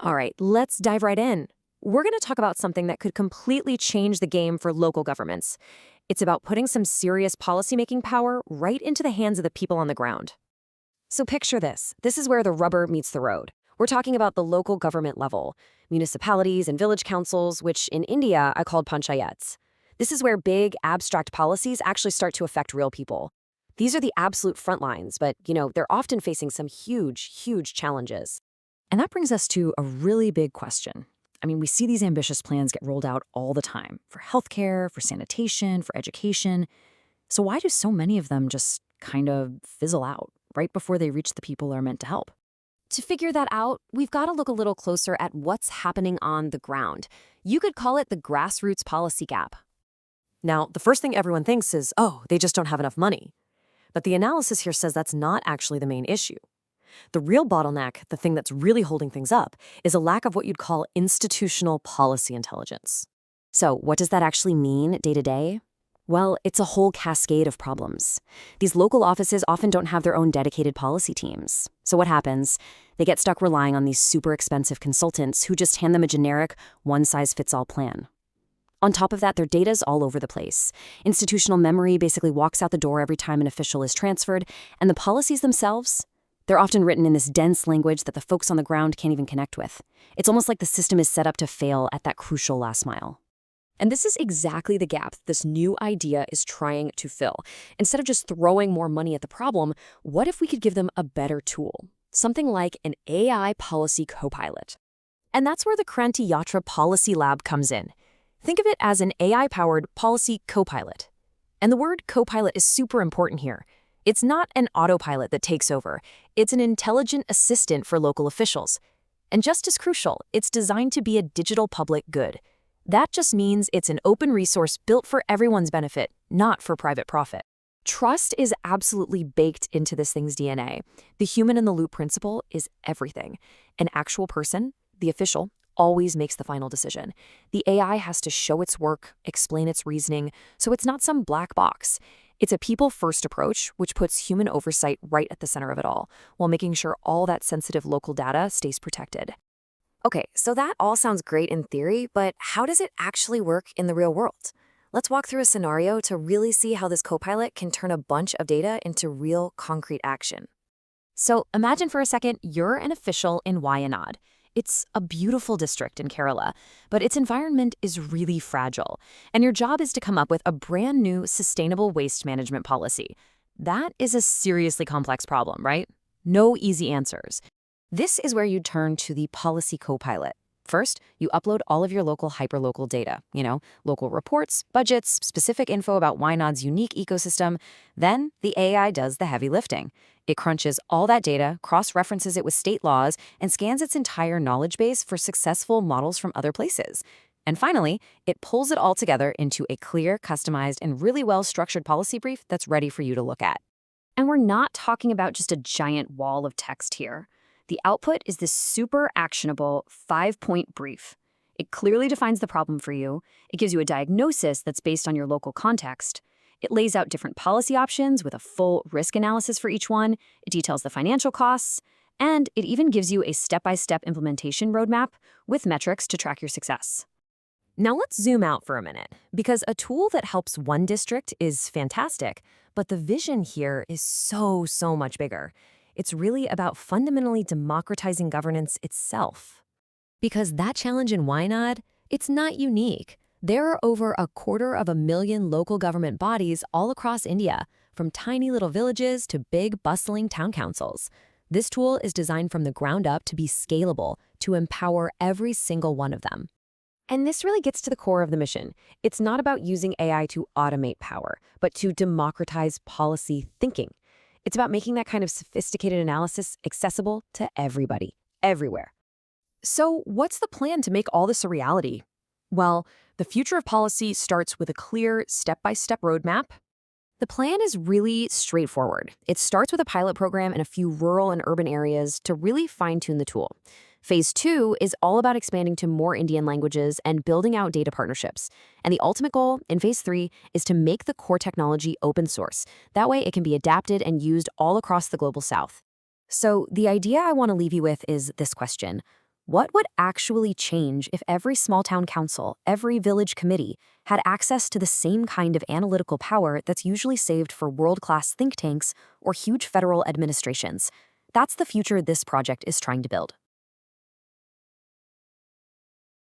All right, let's dive right in. We're going to talk about something that could completely change the game for local governments. It's about putting some serious policymaking power right into the hands of the people on the ground. So picture this. This is where the rubber meets the road. We're talking about the local government level, municipalities and village councils, which in India I called panchayats. This is where big, abstract policies actually start to affect real people. These are the absolute front lines, but, they're often facing some huge, huge challenges. And that brings us to a really big question. I mean, we see these ambitious plans get rolled out all the time for healthcare, for sanitation, for education. So why do so many of them just kind of fizzle out right before they reach the people they're meant to help? To figure that out, we've got to look a little closer at what's happening on the ground. You could call it the grassroots policy gap. Now, the first thing everyone thinks is, oh, they just don't have enough money. But the analysis here says that's not actually the main issue. The real bottleneck, the thing that's really holding things up, is a lack of what you'd call institutional policy intelligence. So what does that actually mean day to day? Well, it's a whole cascade of problems. These local offices often don't have their own dedicated policy teams. So what happens? They get stuck relying on these super expensive consultants who just hand them a generic, one-size-fits-all plan. On top of that, their data's all over the place. Institutional memory basically walks out the door every time an official is transferred, and the policies themselves, they're often written in this dense language that the folks on the ground can't even connect with. It's almost like the system is set up to fail at that crucial last mile. And this is exactly the gap this new idea is trying to fill. Instead of just throwing more money at the problem, what if we could give them a better tool? Something like an AI policy co-pilot. And that's where the Krantiyatra Policy Lab comes in. Think of it as an AI-powered policy co-pilot. And the word co-pilot is super important here. It's not an autopilot that takes over. It's an intelligent assistant for local officials. And just as crucial, it's designed to be a digital public good. That just means it's an open resource built for everyone's benefit, not for private profit. Trust is absolutely baked into this thing's DNA. The human-in-the-loop principle is everything. An actual person, the official, always makes the final decision. The AI has to show its work, explain its reasoning, so it's not some black box. It's a people-first approach, which puts human oversight right at the center of it all, while making sure all that sensitive local data stays protected. Okay, so that all sounds great in theory, but how does it actually work in the real world? Let's walk through a scenario to really see how this co-pilot can turn a bunch of data into real, concrete action. So imagine for a second you're an official in Wayanad. It's a beautiful district in Kerala, but its environment is really fragile, and your job is to come up with a brand new sustainable waste management policy. That is a seriously complex problem, right? No easy answers. This is where you turn to the policy co-pilot. First, you upload all of your local hyperlocal data, local reports, budgets, specific info about Wayanad's unique ecosystem. Then the AI does the heavy lifting. It crunches all that data, cross-references it with state laws, and scans its entire knowledge base for successful models from other places. And finally, it pulls it all together into a clear, customized, and really well-structured policy brief that's ready for you to look at. And we're not talking about just a giant wall of text here. The output is this super actionable 5-point brief. It clearly defines the problem for you. It gives you a diagnosis that's based on your local context. It lays out different policy options with a full risk analysis for each one. It details the financial costs. And it even gives you a step-by-step implementation roadmap with metrics to track your success. Now let's zoom out for a minute, because a tool that helps one district is fantastic, but the vision here is so much bigger. It's really about fundamentally democratizing governance itself. Because that challenge in Wayanad, it's not unique. There are over 250,000 local government bodies all across India, from tiny little villages to big, bustling town councils. This tool is designed from the ground up to be scalable, to empower every single one of them. And this really gets to the core of the mission. It's not about using AI to automate power, but to democratize policy thinking. It's about making that kind of sophisticated analysis accessible to everybody, everywhere. So what's the plan to make all this a reality? Well, the future of policy starts with a clear step-by-step roadmap. The plan is really straightforward. It starts with a pilot program in a few rural and urban areas to really fine-tune the tool. Phase 2 is all about expanding to more Indian languages and building out data partnerships. And the ultimate goal in Phase 3 is to make the core technology open source. That way it can be adapted and used all across the global south. So the idea I want to leave you with is this question. What would actually change if every small town council, every village committee, had access to the same kind of analytical power that's usually saved for world-class think tanks or huge federal administrations? That's the future this project is trying to build.